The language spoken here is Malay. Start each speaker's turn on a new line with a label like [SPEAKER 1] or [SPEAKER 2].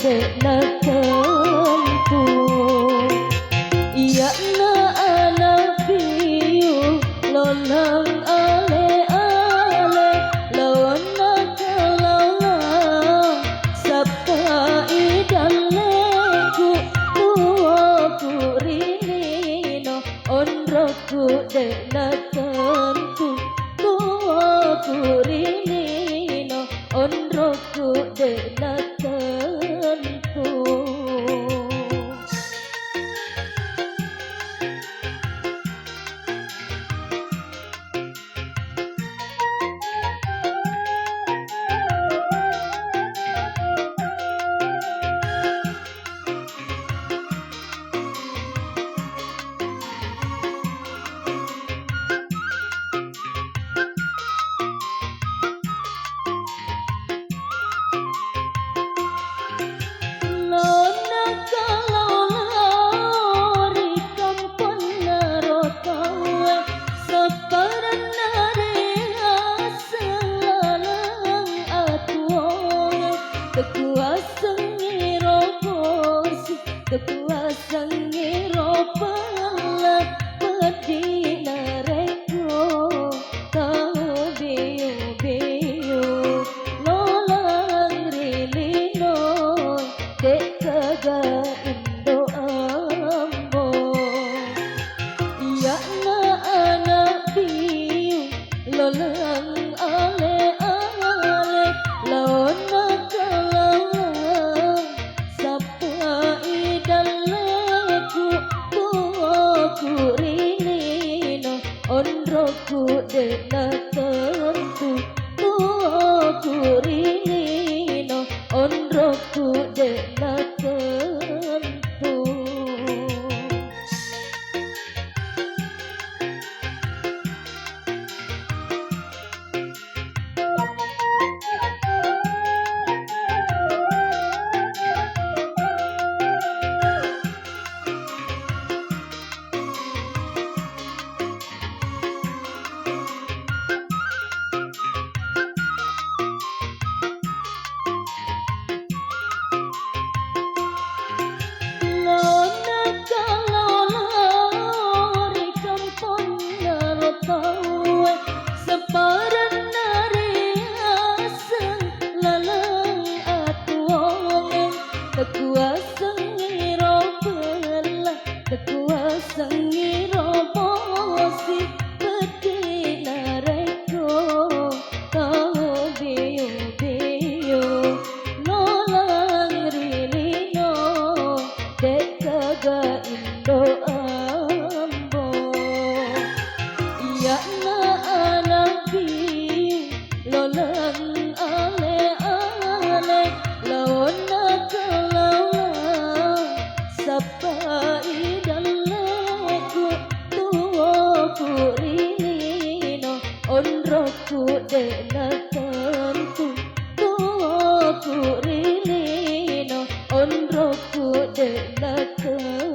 [SPEAKER 1] dek na tentu. Ya na ala piu lolang ale ale lawan na kalala sapa idan leku ku rini no onroku dek na tentu ku rini no onroku dek na tentu. Kekuasaan ngirobosi, kekuasaan ngiropala pedina reko kau biu-biu lolang rilino dek kaga indo ambo. Ya na anak biu lolang ale ale lona onroku dek na tentu ku rini no onroku dek na tentu. Kekuasaan ngiropala, kekuasaan ngirobosi pedina reko kau biu-biu lolang rilino dek kaga indo ambo. Ya na anak biu lolang ale ale lawan na sapa idan leku ku rini no onroku dek na tentu ku rini no onroku dek na tentu.